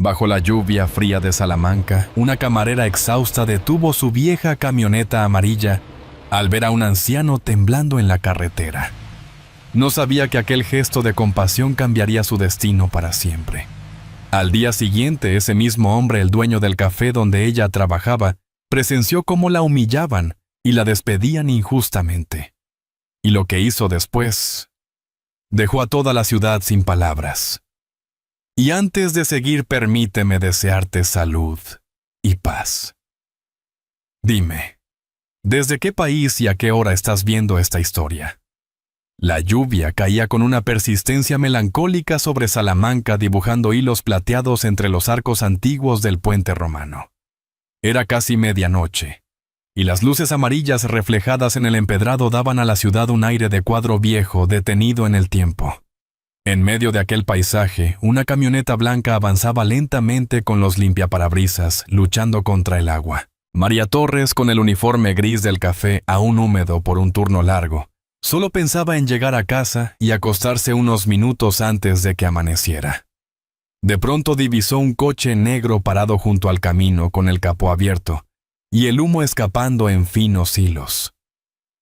Bajo la lluvia fría de Salamanca, una camarera exhausta detuvo su vieja camioneta amarilla al ver a un anciano temblando en la carretera. No sabía que aquel gesto de compasión cambiaría su destino para siempre. Al día siguiente, ese mismo hombre, el dueño del café donde ella trabajaba, presenció cómo la humillaban y la despedían injustamente. Y lo que hizo después dejó a toda la ciudad sin palabras. Y antes de seguir, permíteme desearte salud y paz. Dime, ¿desde qué país y a qué hora estás viendo esta historia? La lluvia caía con una persistencia melancólica sobre Salamanca, dibujando hilos plateados entre los arcos antiguos del puente romano. Era casi medianoche, y las luces amarillas reflejadas en el empedrado daban a la ciudad un aire de cuadro viejo detenido en el tiempo. En medio de aquel paisaje, una camioneta blanca avanzaba lentamente con los limpiaparabrisas, luchando contra el agua. María Torres, con el uniforme gris del café aún húmedo por un turno largo, solo pensaba en llegar a casa y acostarse unos minutos antes de que amaneciera. De pronto divisó un coche negro parado junto al camino con el capó abierto y el humo escapando en finos hilos.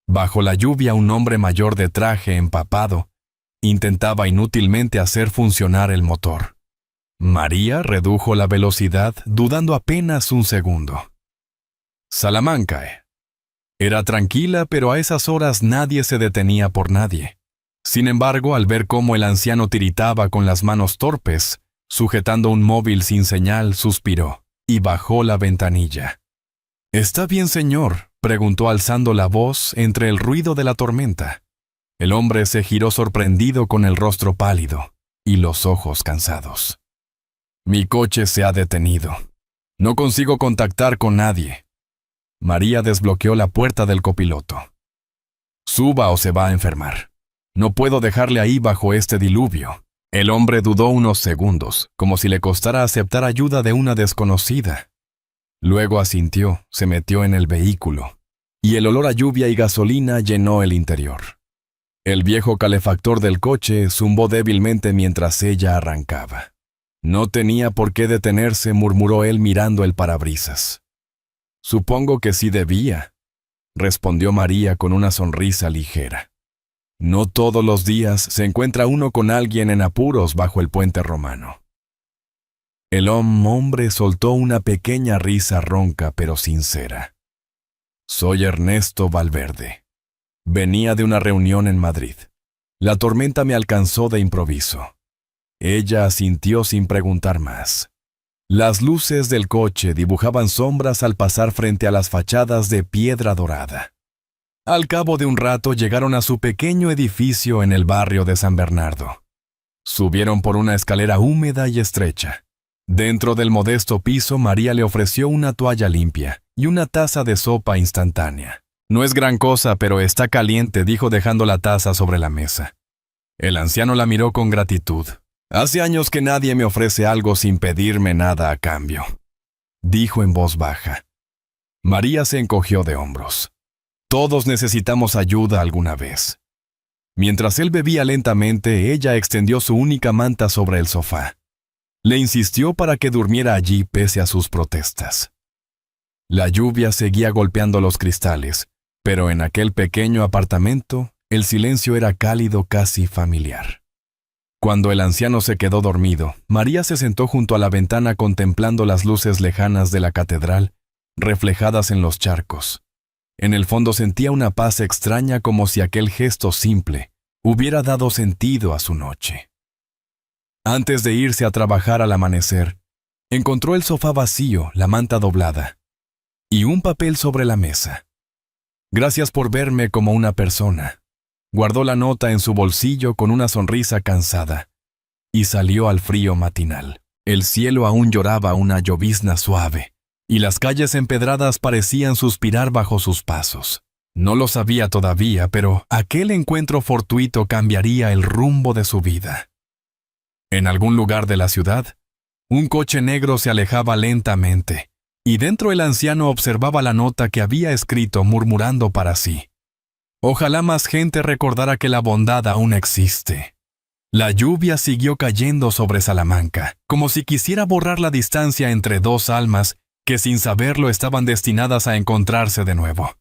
Bajo la lluvia, un hombre mayor de traje empapado intentaba inútilmente hacer funcionar el motor. María redujo la velocidad, dudando apenas un segundo. Salamanca era tranquila, pero a esas horas nadie se detenía por nadie. Sin embargo, al ver cómo el anciano tiritaba con las manos torpes, sujetando un móvil sin señal, suspiró y bajó la ventanilla. «¿Está bien, señor?», preguntó alzando la voz entre el ruido de la tormenta. El hombre se giró sorprendido, con el rostro pálido y los ojos cansados. «Mi coche se ha detenido. No consigo contactar con nadie». María desbloqueó la puerta del copiloto. «Suba o se va a enfermar. No puedo dejarle ahí bajo este diluvio». El hombre dudó unos segundos, como si le costara aceptar ayuda de una desconocida. Luego asintió, se metió en el vehículo, y el olor a lluvia y gasolina llenó el interior. El viejo calefactor del coche zumbó débilmente mientras ella arrancaba. «No tenía por qué detenerse», murmuró él mirando el parabrisas. «Supongo que sí debía», respondió María con una sonrisa ligera. «No todos los días se encuentra uno con alguien en apuros bajo el puente romano». El hombre soltó una pequeña risa ronca pero sincera. «Soy Ernesto Valverde. Venía de una reunión en Madrid. La tormenta me alcanzó de improviso». Ella asintió sin preguntar más. Las luces del coche dibujaban sombras al pasar frente a las fachadas de piedra dorada. Al cabo de un rato llegaron a su pequeño edificio en el barrio de San Bernardo. Subieron por una escalera húmeda y estrecha. Dentro del modesto piso, María le ofreció una toalla limpia y una taza de sopa instantánea. «No es gran cosa, pero está caliente», dijo dejando la taza sobre la mesa. El anciano la miró con gratitud. «Hace años que nadie me ofrece algo sin pedirme nada a cambio», dijo en voz baja. María se encogió de hombros. Todos necesitamos ayuda alguna vez. Mientras él bebía lentamente, ella extendió su única manta sobre el sofá. Le insistió para que durmiera allí pese a sus protestas. La lluvia seguía golpeando los cristales, pero en aquel pequeño apartamento el silencio era cálido, casi familiar. Cuando el anciano se quedó dormido, María se sentó junto a la ventana contemplando las luces lejanas de la catedral, reflejadas en los charcos. En el fondo sentía una paz extraña, como si aquel gesto simple hubiera dado sentido a su noche. Antes de irse a trabajar al amanecer, encontró el sofá vacío, la manta doblada y un papel sobre la mesa. «Gracias por verme como una persona». Guardó la nota en su bolsillo con una sonrisa cansada y salió al frío matinal. El cielo aún lloraba una llovizna suave y las calles empedradas parecían suspirar bajo sus pasos. No lo sabía todavía, pero aquel encuentro fortuito cambiaría el rumbo de su vida. En algún lugar de la ciudad, un coche negro se alejaba lentamente, y dentro el anciano observaba la nota que había escrito, murmurando para sí: «Ojalá más gente recordara que la bondad aún existe». La lluvia siguió cayendo sobre Salamanca, como si quisiera borrar la distancia entre dos almas que sin saberlo estaban destinadas a encontrarse de nuevo.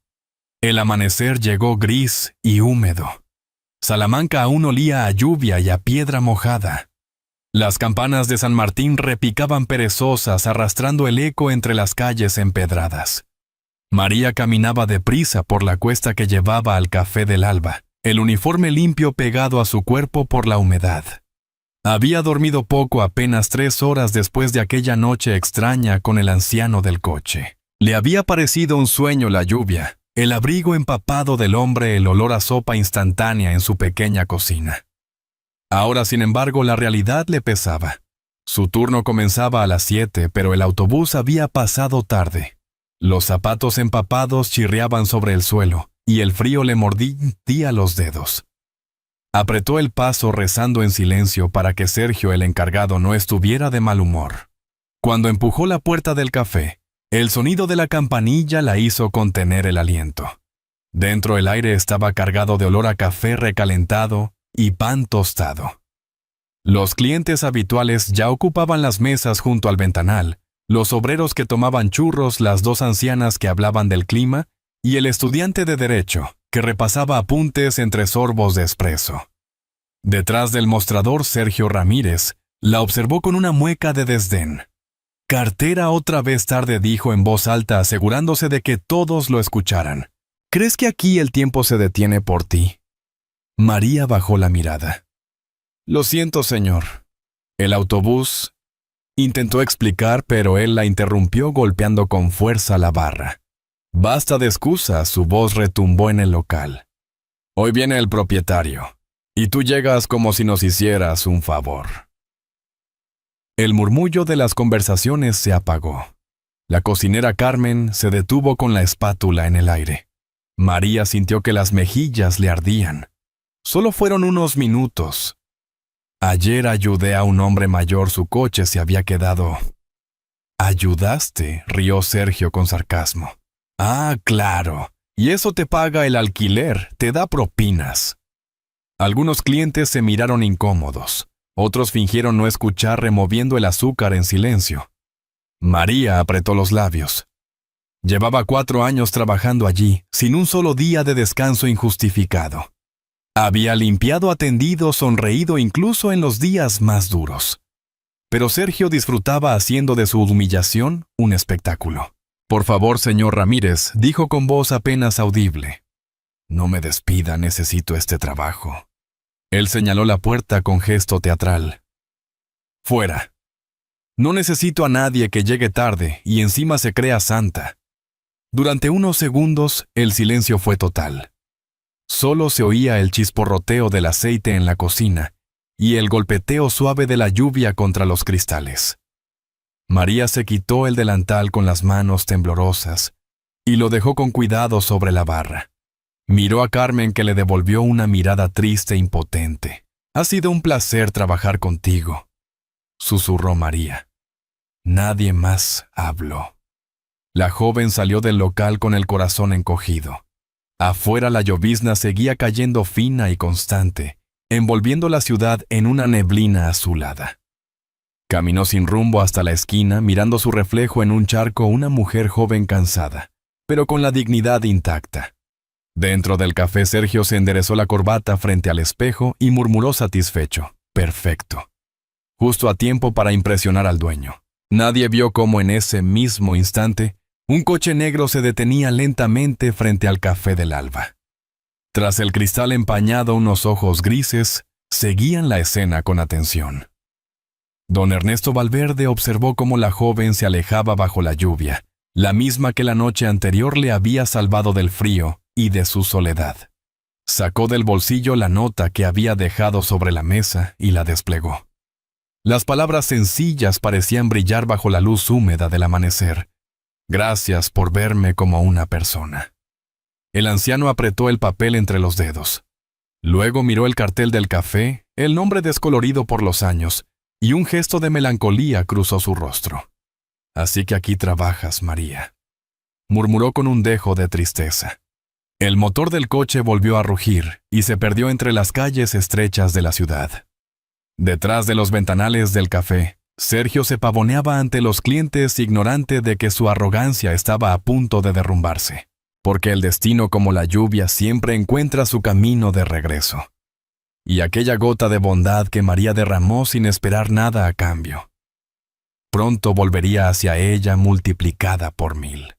El amanecer llegó gris y húmedo. Salamanca aún olía a lluvia y a piedra mojada. Las campanas de San Martín repicaban perezosas, arrastrando el eco entre las calles empedradas. María caminaba deprisa por la cuesta que llevaba al Café del Alba, el uniforme limpio pegado a su cuerpo por la humedad. Había dormido poco, apenas 3 horas después de aquella noche extraña con el anciano del coche. Le había parecido un sueño la lluvia, el abrigo empapado del hombre, el olor a sopa instantánea en su pequeña cocina. Ahora, sin embargo, la realidad le pesaba. Su turno comenzaba a las 7, pero el autobús había pasado tarde. Los zapatos empapados chirriaban sobre el suelo, y el frío le mordía los dedos. Apretó el paso rezando en silencio para que Sergio, el encargado, no estuviera de mal humor. Cuando empujó la puerta del café, el sonido de la campanilla la hizo contener el aliento. Dentro el aire estaba cargado de olor a café recalentado y pan tostado. Los clientes habituales ya ocupaban las mesas junto al ventanal, los obreros que tomaban churros, las 2 ancianas que hablaban del clima y el estudiante de Derecho, que repasaba apuntes entre sorbos de espresso. Detrás del mostrador, Sergio Ramírez la observó con una mueca de desdén. «Cartera otra vez tarde», dijo en voz alta, asegurándose de que todos lo escucharan. «¿Crees que aquí el tiempo se detiene por ti?» María bajó la mirada. «Lo siento, señor». El autobús intentó explicar, pero él la interrumpió golpeando con fuerza la barra. «Basta de excusas», su voz retumbó en el local. «Hoy viene el propietario, y tú llegas como si nos hicieras un favor». El murmullo de las conversaciones se apagó. La cocinera Carmen se detuvo con la espátula en el aire. María sintió que las mejillas le ardían. Solo fueron unos minutos. «Ayer ayudé a un hombre mayor, su coche se había quedado». «¿Ayudaste?», rió Sergio con sarcasmo. «Ah, claro. Y eso te paga el alquiler, te da propinas». Algunos clientes se miraron incómodos. Otros fingieron no escuchar, removiendo el azúcar en silencio. María apretó los labios. Llevaba 4 años trabajando allí, sin un solo día de descanso injustificado. Había limpiado, atendido, sonreído incluso en los días más duros. Pero Sergio disfrutaba haciendo de su humillación un espectáculo. «Por favor, señor Ramírez», dijo con voz apenas audible. «No me despida, necesito este trabajo». Él señaló la puerta con gesto teatral. «Fuera. No necesito a nadie que llegue tarde y encima se crea santa». Durante unos segundos, el silencio fue total. Solo se oía el chisporroteo del aceite en la cocina y el golpeteo suave de la lluvia contra los cristales. María se quitó el delantal con las manos temblorosas y lo dejó con cuidado sobre la barra. Miró a Carmen, que le devolvió una mirada triste e impotente. «Ha sido un placer trabajar contigo», susurró María. Nadie más habló. La joven salió del local con el corazón encogido. Afuera la llovizna seguía cayendo fina y constante, envolviendo la ciudad en una neblina azulada. Caminó sin rumbo hasta la esquina, mirando su reflejo en un charco, una mujer joven cansada, pero con la dignidad intacta. Dentro del café, Sergio se enderezó la corbata frente al espejo y murmuró satisfecho: «Perfecto». Justo a tiempo para impresionar al dueño. Nadie vio cómo en ese mismo instante un coche negro se detenía lentamente frente al Café del Alba. Tras el cristal empañado, unos ojos grises seguían la escena con atención. Don Ernesto Valverde observó cómo la joven se alejaba bajo la lluvia, la misma que la noche anterior le había salvado del frío y de su soledad. Sacó del bolsillo la nota que había dejado sobre la mesa y la desplegó. Las palabras sencillas parecían brillar bajo la luz húmeda del amanecer. «Gracias por verme como una persona». El anciano apretó el papel entre los dedos. Luego miró el cartel del café, el nombre descolorido por los años, y un gesto de melancolía cruzó su rostro. «Así que aquí trabajas, María», murmuró con un dejo de tristeza. El motor del coche volvió a rugir y se perdió entre las calles estrechas de la ciudad. Detrás de los ventanales del café, Sergio se pavoneaba ante los clientes, ignorante de que su arrogancia estaba a punto de derrumbarse, porque el destino, como la lluvia, siempre encuentra su camino de regreso. Y aquella gota de bondad que María derramó sin esperar nada a cambio, pronto volvería hacia ella multiplicada por 1000.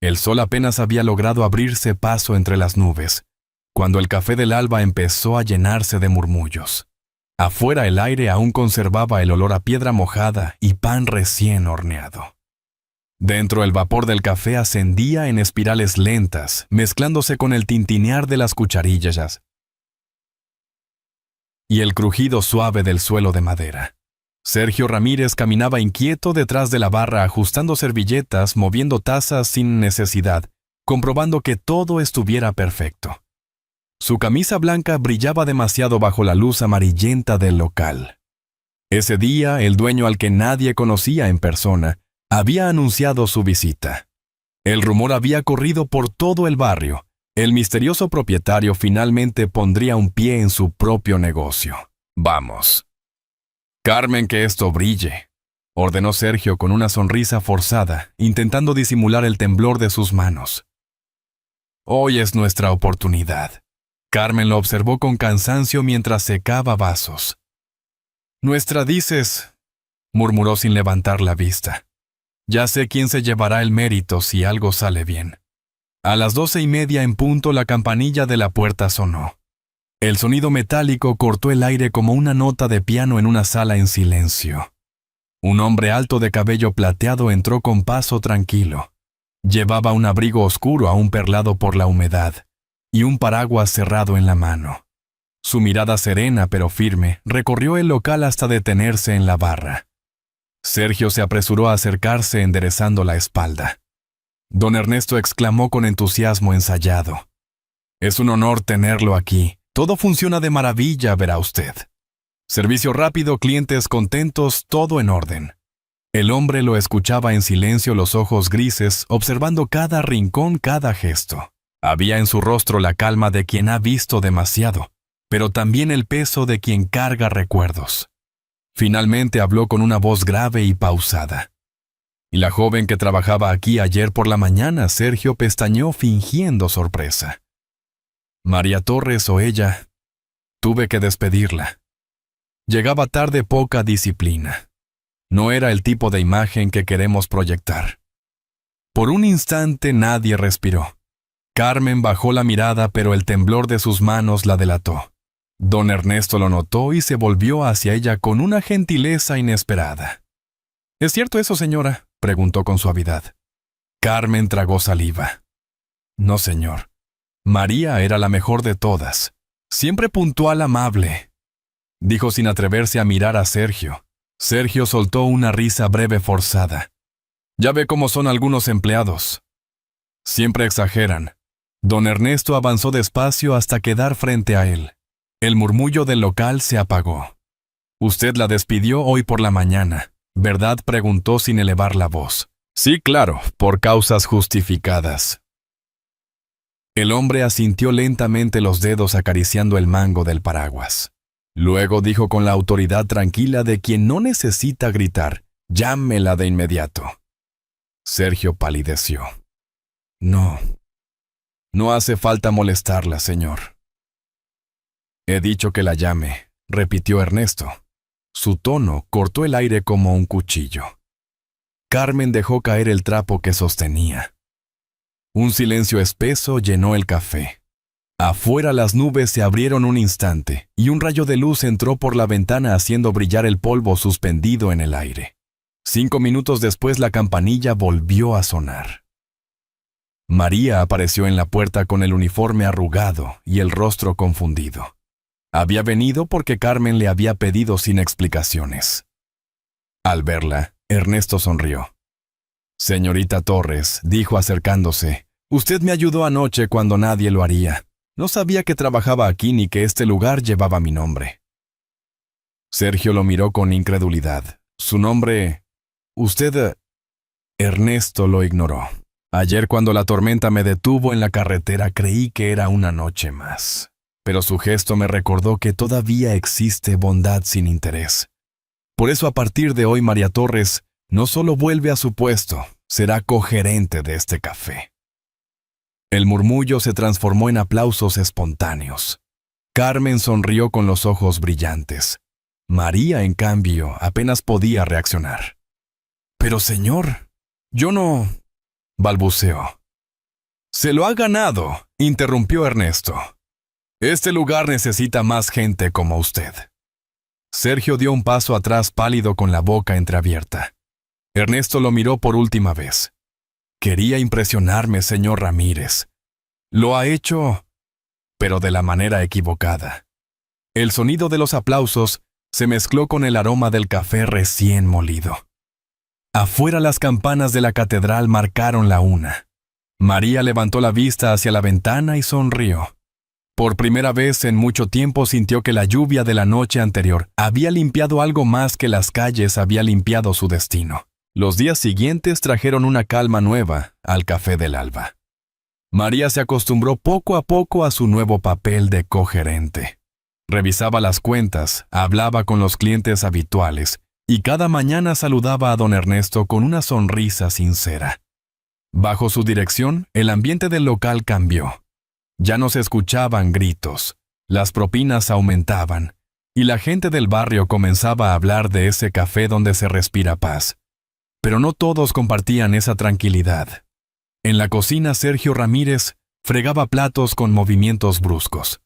El sol apenas había logrado abrirse paso entre las nubes, cuando el café del alba empezó a llenarse de murmullos. Afuera el aire aún conservaba el olor a piedra mojada y pan recién horneado. Dentro el vapor del café ascendía en espirales lentas, mezclándose con el tintinear de las cucharillas y el crujido suave del suelo de madera. Sergio Ramírez caminaba inquieto detrás de la barra, ajustando servilletas, moviendo tazas sin necesidad, comprobando que todo estuviera perfecto. Su camisa blanca brillaba demasiado bajo la luz amarillenta del local. Ese día, el dueño, al que nadie conocía en persona, había anunciado su visita. El rumor había corrido por todo el barrio. El misterioso propietario finalmente pondría un pie en su propio negocio. «Vamos. Carmen, que esto brille», ordenó Sergio con una sonrisa forzada, intentando disimular el temblor de sus manos. «Hoy es nuestra oportunidad». Carmen lo observó con cansancio mientras secaba vasos. «Nuestra, dices», murmuró sin levantar la vista. «Ya sé quién se llevará el mérito si algo sale bien». A las 12:30 en punto la campanilla de la puerta sonó. El sonido metálico cortó el aire como una nota de piano en una sala en silencio. Un hombre alto de cabello plateado entró con paso tranquilo. Llevaba un abrigo oscuro aún perlado por la humedad y un paraguas cerrado en la mano. Su mirada serena pero firme recorrió el local hasta detenerse en la barra. Sergio se apresuró a acercarse enderezando la espalda. Don Ernesto exclamó con entusiasmo ensayado: «Es un honor tenerlo aquí. Todo funciona de maravilla, verá usted. Servicio rápido, clientes contentos, todo en orden». El hombre lo escuchaba en silencio, los ojos grises, observando cada rincón, cada gesto. Había en su rostro la calma de quien ha visto demasiado, pero también el peso de quien carga recuerdos. Finalmente habló con una voz grave y pausada. «¿Y la joven que trabajaba aquí ayer por la mañana?». Sergio pestañeó fingiendo sorpresa. «María Torres o ella. Tuve que despedirla. Llegaba tarde, poca disciplina. No era el tipo de imagen que queremos proyectar». Por un instante nadie respiró. Carmen bajó la mirada, pero el temblor de sus manos la delató. Don Ernesto lo notó y se volvió hacia ella con una gentileza inesperada. «¿Es cierto eso, señora?», preguntó con suavidad. Carmen tragó saliva. «No, señor. María era la mejor de todas. Siempre puntual, amable», dijo sin atreverse a mirar a Sergio. Sergio soltó una risa breve forzada. «Ya ve cómo son algunos empleados. Siempre exageran». Don Ernesto avanzó despacio hasta quedar frente a él. El murmullo del local se apagó. «Usted la despidió hoy por la mañana, ¿verdad?», preguntó sin elevar la voz. «Sí, claro, por causas justificadas». El hombre asintió lentamente, los dedos acariciando el mango del paraguas. Luego dijo con la autoridad tranquila de quien no necesita gritar: «Llámela de inmediato». Sergio palideció. No hace falta molestarla, señor». «He dicho que la llame», repitió Ernesto. Su tono cortó el aire como un cuchillo. Carmen dejó caer el trapo que sostenía. Un silencio espeso llenó el café. Afuera las nubes se abrieron un instante y un rayo de luz entró por la ventana haciendo brillar el polvo suspendido en el aire. 5 minutos después la campanilla volvió a sonar. María apareció en la puerta con el uniforme arrugado y el rostro confundido. Había venido porque Carmen le había pedido sin explicaciones. Al verla, Ernesto sonrió. «Señorita Torres», dijo acercándose, «usted me ayudó anoche cuando nadie lo haría. No sabía que trabajaba aquí ni que este lugar llevaba mi nombre». Sergio lo miró con incredulidad. «¿Su nombre? Usted...». Ernesto lo ignoró. «Ayer, cuando la tormenta me detuvo en la carretera, creí que era una noche más. pero su gesto me recordó que todavía existe bondad sin interés. Por eso a partir de hoy María Torres no solo vuelve a su puesto, será cogerente de este café. El murmullo se transformó en aplausos espontáneos. Carmen sonrió con los ojos brillantes. María, en cambio, apenas podía reaccionar. «Pero señor, yo no…», balbuceó. «Se lo ha ganado», interrumpió Ernesto. «Este lugar necesita más gente como usted». Sergio dio un paso atrás pálido con la boca entreabierta. Ernesto lo miró por última vez. «Quería impresionarme, señor Ramírez. Lo ha hecho, pero de la manera equivocada». El sonido de los aplausos se mezcló con el aroma del café recién molido. Afuera las campanas de la catedral marcaron la 1. María levantó la vista hacia la ventana y sonrió. Por primera vez en mucho tiempo sintió que la lluvia de la noche anterior había limpiado algo más que las calles había limpiado su destino. Los días siguientes trajeron una calma nueva al café del alba. María se acostumbró poco a poco a su nuevo papel de cogerente. Revisaba las cuentas, hablaba con los clientes habituales y cada mañana saludaba a don Ernesto con una sonrisa sincera. Bajo su dirección, el ambiente del local cambió. Ya no se escuchaban gritos, las propinas aumentaban y la gente del barrio comenzaba a hablar de ese café donde se respira paz. Pero no todos compartían esa tranquilidad. En la cocina, Sergio Ramírez fregaba platos con movimientos bruscos.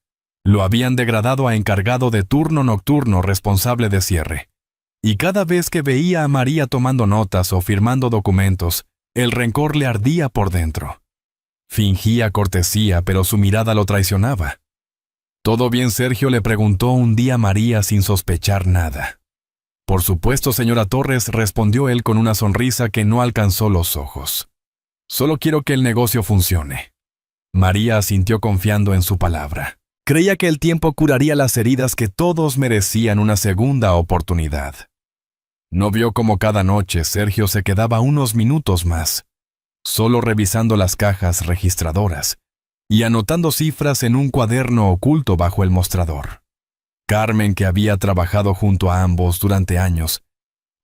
Lo habían degradado a encargado de turno nocturno responsable de cierre. Y cada vez que veía a María tomando notas o firmando documentos, el rencor le ardía por dentro. Fingía cortesía, pero su mirada lo traicionaba. «¿Todo bien, Sergio?», le preguntó un día María sin sospechar nada. «Por supuesto, señora Torres», respondió él con una sonrisa que no alcanzó los ojos. «Solo quiero que el negocio funcione». María asintió confiando en su palabra. Creía que el tiempo curaría las heridas, que todos merecían una segunda oportunidad. No vio cómo cada noche Sergio se quedaba unos minutos más, solo revisando las cajas registradoras y anotando cifras en un cuaderno oculto bajo el mostrador. Carmen, que había trabajado junto a ambos durante años,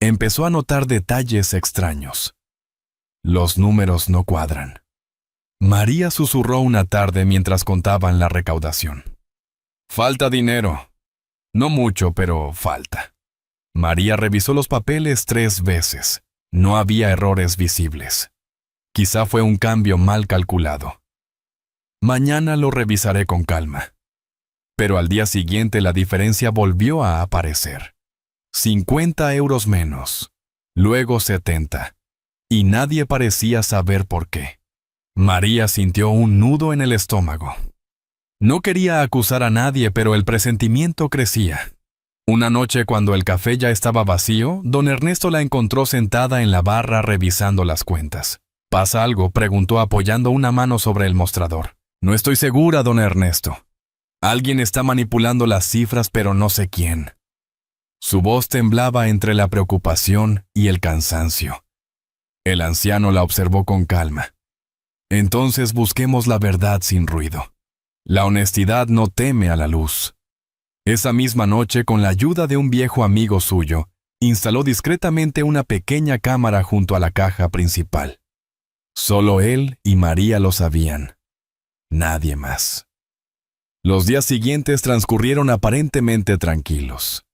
empezó a notar detalles extraños. Los números no cuadran. María susurró una tarde mientras contaban la recaudación. «Falta dinero. No mucho, pero falta». María revisó los papeles 3 veces. No había errores visibles. Quizá fue un cambio mal calculado. «Mañana lo revisaré con calma». Pero al día siguiente la diferencia volvió a aparecer. 50 euros menos. Luego 70. Y nadie parecía saber por qué. María sintió un nudo en el estómago. No quería acusar a nadie, pero el presentimiento crecía. Una noche, cuando el café ya estaba vacío, don Ernesto la encontró sentada en la barra revisando las cuentas. «¿Pasa algo?», preguntó apoyando una mano sobre el mostrador. «No estoy segura, don Ernesto. Alguien está manipulando las cifras, pero no sé quién». Su voz temblaba entre la preocupación y el cansancio. El anciano la observó con calma. «Entonces busquemos la verdad sin ruido. La honestidad no teme a la luz». Esa misma noche, con la ayuda de un viejo amigo suyo, instaló discretamente una pequeña cámara junto a la caja principal. Solo él y María lo sabían. Nadie más. Los días siguientes transcurrieron aparentemente tranquilos.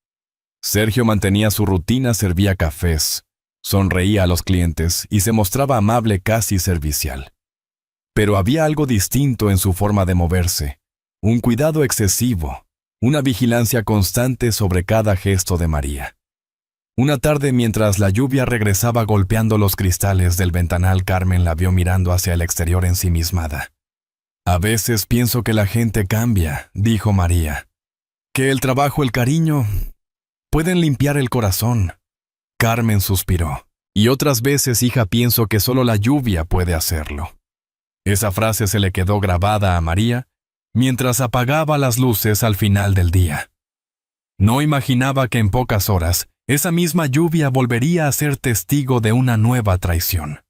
Sergio mantenía su rutina, servía cafés, sonreía a los clientes y se mostraba amable, casi servicial. Pero había algo distinto en su forma de moverse, un cuidado excesivo, una vigilancia constante sobre cada gesto de María. Una tarde, mientras la lluvia regresaba golpeando los cristales del ventanal, Carmen la vio mirando hacia el exterior ensimismada. «A veces pienso que la gente cambia», dijo María. «Que el trabajo, el cariño, pueden limpiar el corazón». Carmen suspiró. «Y otras veces, hija, pienso que solo la lluvia puede hacerlo». Esa frase se le quedó grabada a María mientras apagaba las luces al final del día. No imaginaba que en pocas horas esa misma lluvia volvería a ser testigo de una nueva traición.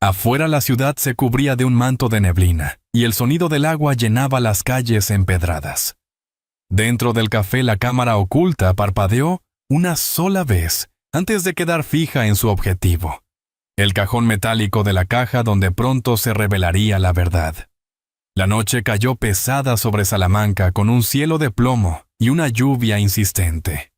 Afuera la ciudad se cubría de un manto de neblina, y el sonido del agua llenaba las calles empedradas. Dentro del café la cámara oculta parpadeó una sola vez, antes de quedar fija en su objetivo, el cajón metálico de la caja donde pronto se revelaría la verdad. La noche cayó pesada sobre Salamanca con un cielo de plomo y una lluvia insistente.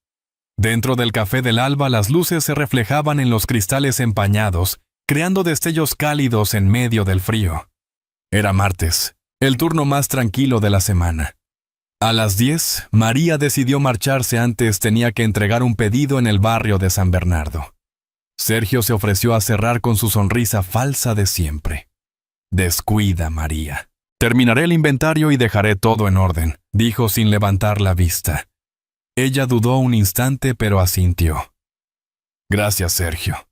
Dentro del café del alba las luces se reflejaban en los cristales empañados, creando destellos cálidos en medio del frío. Era martes, el turno más tranquilo de la semana. A las 10, María decidió marcharse antes tenía que entregar un pedido en el barrio de San Bernardo. Sergio se ofreció a cerrar con su sonrisa falsa de siempre. «Descuida, María. Terminaré el inventario y dejaré todo en orden», dijo sin levantar la vista. Ella dudó un instante, pero asintió. «Gracias, Sergio.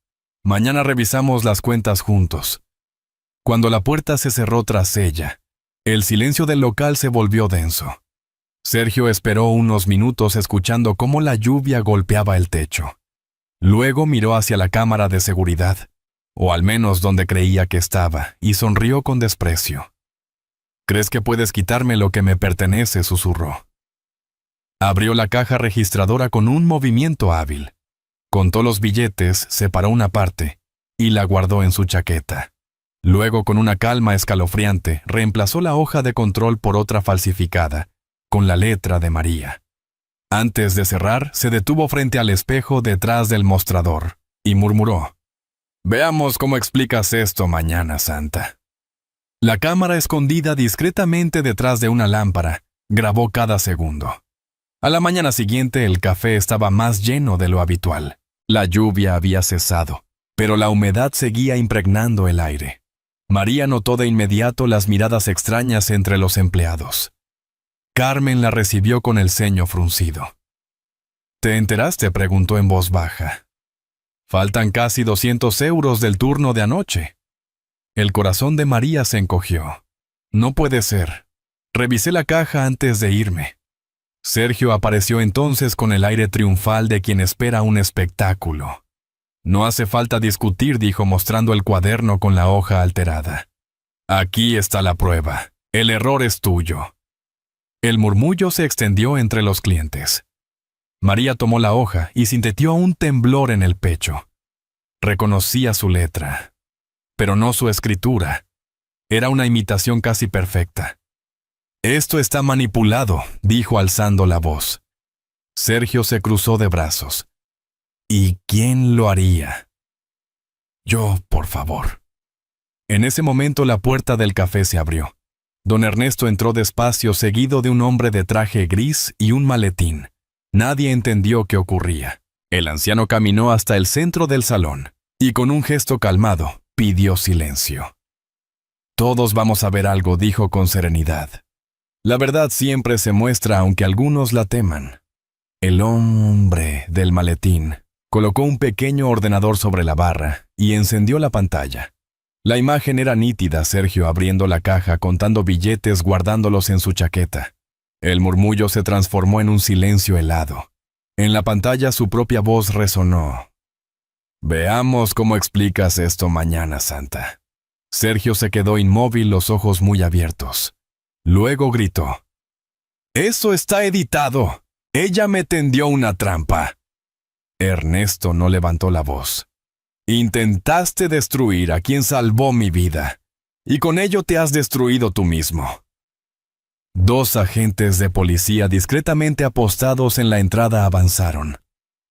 Mañana revisamos las cuentas juntos». Cuando la puerta se cerró tras ella, el silencio del local se volvió denso. Sergio esperó unos minutos escuchando cómo la lluvia golpeaba el techo. Luego miró hacia la cámara de seguridad, o al menos donde creía que estaba, y sonrió con desprecio. «¿Crees que puedes quitarme lo que me pertenece?», susurró. Abrió la caja registradora con un movimiento hábil. Contó los billetes, separó una parte y la guardó en su chaqueta. Luego, con una calma escalofriante, reemplazó la hoja de control por otra falsificada, con la letra de María. Antes de cerrar, se detuvo frente al espejo detrás del mostrador y murmuró: «Veamos cómo explicas esto mañana, Santa». La cámara, escondida discretamente detrás de una lámpara, grabó cada segundo. A la mañana siguiente el café estaba más lleno de lo habitual. La lluvia había cesado, pero la humedad seguía impregnando el aire. María notó de inmediato las miradas extrañas entre los empleados. Carmen la recibió con el ceño fruncido. «¿Te enteraste?», preguntó en voz baja. «Faltan casi 200 euros del turno de anoche». El corazón de María se encogió. «No puede ser. Revisé la caja antes de irme». Sergio apareció entonces con el aire triunfal de quien espera un espectáculo. «No hace falta discutir», dijo mostrando el cuaderno con la hoja alterada. «Aquí está la prueba. El error es tuyo». El murmullo se extendió entre los clientes. María tomó la hoja y sintió un temblor en el pecho. Reconocía su letra, pero no su escritura. Era una imitación casi perfecta. «Esto está manipulado», dijo alzando la voz. Sergio se cruzó de brazos. «¿Y quién lo haría?». «Yo, por favor». En ese momento la puerta del café se abrió. Don Ernesto entró despacio, seguido de un hombre de traje gris y un maletín. Nadie entendió qué ocurría. El anciano caminó hasta el centro del salón y con un gesto calmado pidió silencio. «Todos vamos a ver algo», dijo con serenidad. «La verdad siempre se muestra aunque algunos la teman». El hombre del maletín colocó un pequeño ordenador sobre la barra y encendió la pantalla. La imagen era nítida: Sergio abriendo la caja, contando billetes, guardándolos en su chaqueta. El murmullo se transformó en un silencio helado. En la pantalla su propia voz resonó: «Veamos cómo explicas esto mañana, Santa». Sergio se quedó inmóvil, los ojos muy abiertos. Luego gritó: «¡Eso está editado! Ella me tendió una trampa». Ernesto no levantó la voz. «Intentaste destruir a quien salvó mi vida, y con ello te has destruido tú mismo». Dos agentes de policía discretamente apostados en la entrada avanzaron.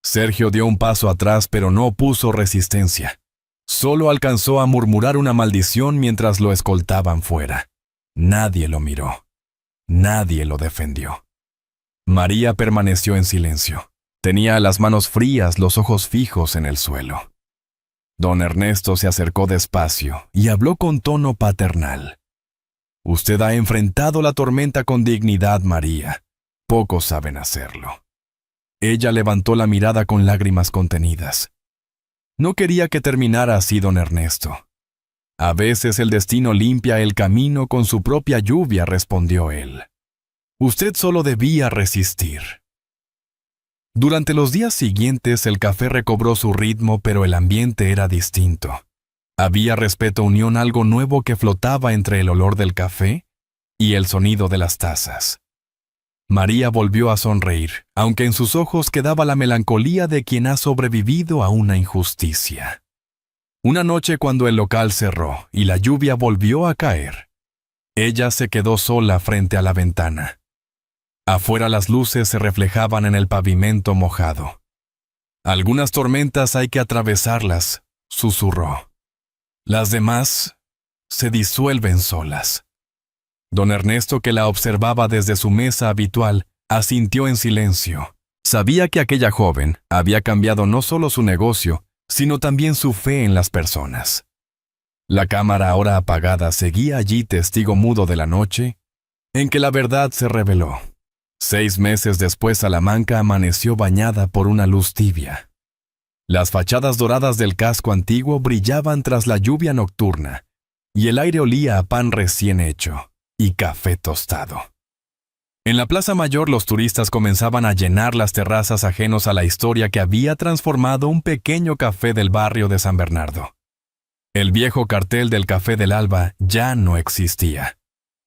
Sergio dio un paso atrás, pero no opuso resistencia. Solo alcanzó a murmurar una maldición mientras lo escoltaban fuera. Nadie lo miró. Nadie lo defendió. María permaneció en silencio. Tenía las manos frías, los ojos fijos en el suelo. Don Ernesto se acercó despacio y habló con tono paternal. «Usted ha enfrentado la tormenta con dignidad, María. Pocos saben hacerlo». Ella levantó la mirada con lágrimas contenidas. No quería que terminara así don Ernesto. «A veces el destino limpia el camino con su propia lluvia», respondió él. «Usted solo debía resistir». Durante los días siguientes el café recobró su ritmo, pero el ambiente era distinto. Había respeto unión algo nuevo que flotaba entre el olor del café y el sonido de las tazas. María volvió a sonreír, aunque en sus ojos quedaba la melancolía de quien ha sobrevivido a una injusticia. Una noche cuando el local cerró y la lluvia volvió a caer, ella se quedó sola frente a la ventana. Afuera las luces se reflejaban en el pavimento mojado. Algunas tormentas hay que atravesarlas, susurró. Las demás se disuelven solas. Don Ernesto, que la observaba desde su mesa habitual, asintió en silencio. Sabía que aquella joven había cambiado no solo su negocio, sino también su fe en las personas. La cámara ahora apagada seguía allí testigo mudo de la noche en que la verdad se reveló. 6 meses después Salamanca amaneció bañada por una luz tibia. Las fachadas doradas del casco antiguo brillaban tras la lluvia nocturna, y el aire olía a pan recién hecho y café tostado. En la Plaza Mayor los turistas comenzaban a llenar las terrazas ajenos a la historia que había transformado un pequeño café del barrio de San Bernardo. El viejo cartel del Café del Alba ya no existía.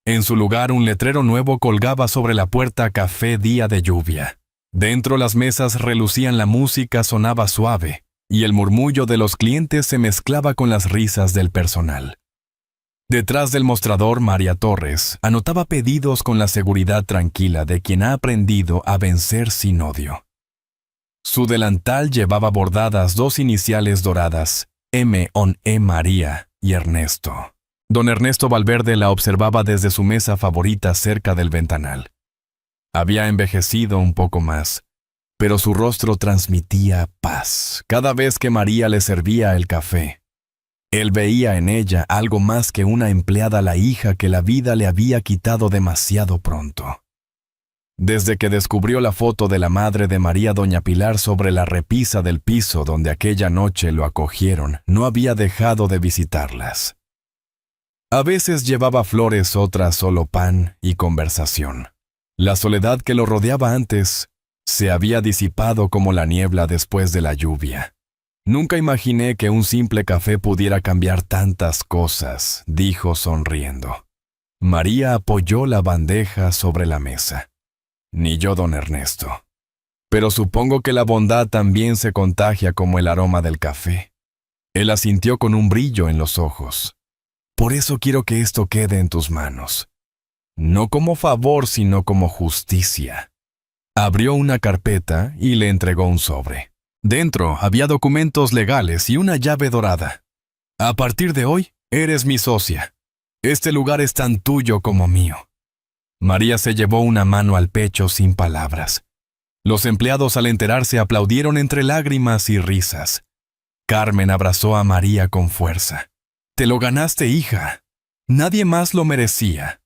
En su lugar un letrero nuevo colgaba sobre la puerta Café Día de Lluvia. Dentro las mesas relucían, la música sonaba suave, y el murmullo de los clientes se mezclaba con las risas del personal. Detrás del mostrador, María Torres anotaba pedidos con la seguridad tranquila de quien ha aprendido a vencer sin odio. Su delantal llevaba bordadas 2 iniciales doradas, M.E. María y Ernesto. Don Ernesto Valverde la observaba desde su mesa favorita cerca del ventanal. Había envejecido un poco más, pero su rostro transmitía paz cada vez que María le servía el café. Él veía en ella algo más que una empleada, la hija que la vida le había quitado demasiado pronto. Desde que descubrió la foto de la madre de María, doña Pilar, sobre la repisa del piso donde aquella noche lo acogieron, no había dejado de visitarlas. A veces llevaba flores, otras solo pan y conversación. La soledad que lo rodeaba antes se había disipado como la niebla después de la lluvia. Nunca imaginé que un simple café pudiera cambiar tantas cosas, dijo sonriendo. María apoyó la bandeja sobre la mesa. Ni yo, don Ernesto. Pero supongo que la bondad también se contagia como el aroma del café. Él asintió con un brillo en los ojos. Por eso quiero que esto quede en tus manos. No como favor, sino como justicia. Abrió una carpeta y le entregó un sobre. Dentro había documentos legales y una llave dorada. A partir de hoy, eres mi socia. Este lugar es tan tuyo como mío. María se llevó una mano al pecho sin palabras. Los empleados, al enterarse, aplaudieron entre lágrimas y risas. Carmen abrazó a María con fuerza. Te lo ganaste, hija. Nadie más lo merecía.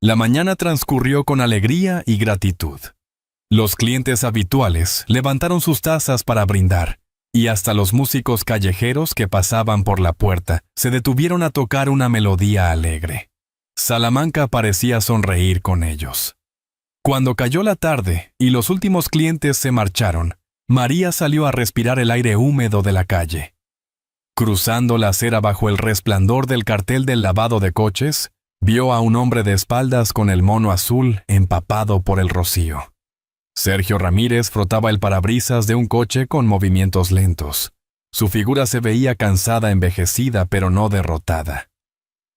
La mañana transcurrió con alegría y gratitud. Los clientes habituales levantaron sus tazas para brindar, y hasta los músicos callejeros que pasaban por la puerta se detuvieron a tocar una melodía alegre. Salamanca parecía sonreír con ellos. Cuando cayó la tarde y los últimos clientes se marcharon, María salió a respirar el aire húmedo de la calle. Cruzando la acera bajo el resplandor del cartel del lavado de coches, vio a un hombre de espaldas con el mono azul empapado por el rocío. Sergio Ramírez frotaba el parabrisas de un coche con movimientos lentos. Su figura se veía cansada, envejecida, pero no derrotada.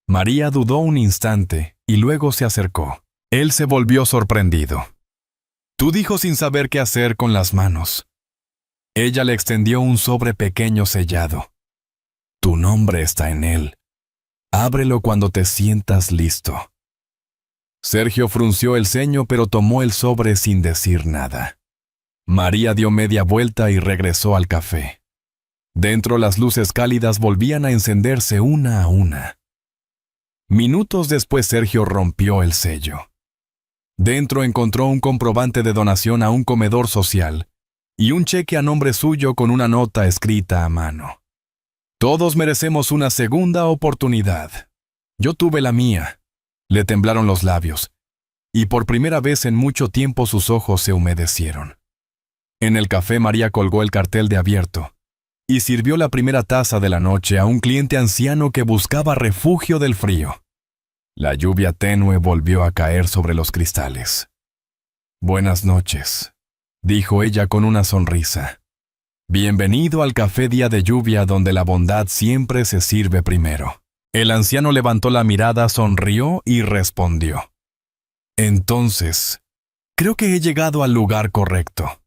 María dudó un instante y luego se acercó. Él se volvió sorprendido. Tú, dijo sin saber qué hacer con las manos. Ella le extendió un sobre pequeño sellado. Tu nombre está en él. Ábrelo cuando te sientas listo. Sergio frunció el ceño, pero tomó el sobre sin decir nada. María dio media vuelta y regresó al café. Dentro las luces cálidas volvían a encenderse una a una. Minutos después Sergio rompió el sello. Dentro encontró un comprobante de donación a un comedor social y un cheque a nombre suyo con una nota escrita a mano. Todos merecemos una segunda oportunidad. Yo tuve la mía. Le temblaron los labios, y por primera vez en mucho tiempo sus ojos se humedecieron. En el café María colgó el cartel de abierto. y sirvió la primera taza de la noche a un cliente anciano que buscaba refugio del frío. La lluvia tenue volvió a caer sobre los cristales. «Buenas noches», dijo ella con una sonrisa. «Bienvenido al café día de lluvia donde la bondad siempre se sirve primero». El anciano levantó la mirada, sonrió y respondió: «Entonces, creo que he llegado al lugar correcto».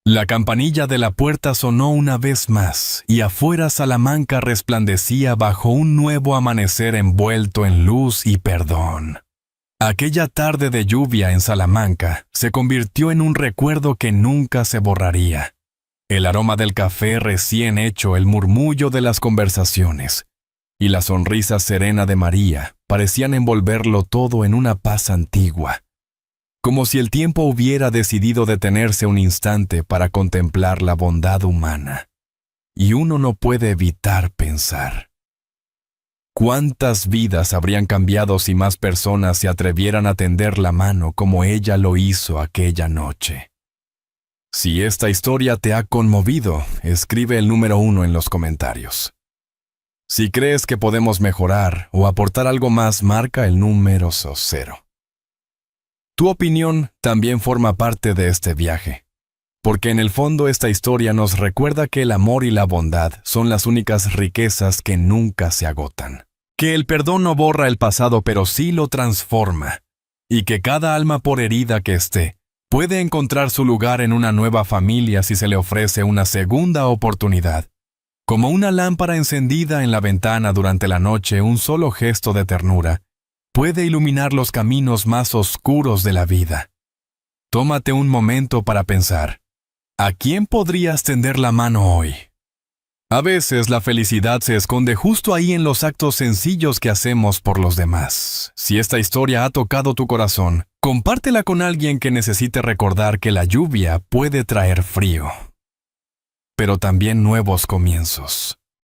La campanilla de la puerta sonó una vez más, y afuera Salamanca resplandecía bajo un nuevo amanecer envuelto en luz y perdón. Aquella tarde de lluvia en Salamanca se convirtió en un recuerdo que nunca se borraría. El aroma del café recién hecho, el murmullo de las conversaciones y la sonrisa serena de María parecían envolverlo todo en una paz antigua, como si el tiempo hubiera decidido detenerse un instante para contemplar la bondad humana. Y uno no puede evitar pensar: ¿cuántas vidas habrían cambiado si más personas se atrevieran a tender la mano como ella lo hizo aquella noche? Si esta historia te ha conmovido, escribe el número 1 en los comentarios. Si crees que podemos mejorar o aportar algo más, marca el número 0. Tu opinión también forma parte de este viaje, porque en el fondo esta historia nos recuerda que el amor y la bondad son las únicas riquezas que nunca se agotan, que el perdón no borra el pasado pero sí lo transforma, y que cada alma, por herida que esté, puede encontrar su lugar en una nueva familia si se le ofrece una segunda oportunidad. Como una lámpara encendida en la ventana durante la noche, un solo gesto de ternura puede iluminar los caminos más oscuros de la vida. Tómate un momento para pensar: ¿a quién podrías tender la mano hoy? A veces la felicidad se esconde justo ahí en los actos sencillos que hacemos por los demás. Si esta historia ha tocado tu corazón, compártela con alguien que necesite recordar que la lluvia puede traer frío, pero también nuevos comienzos.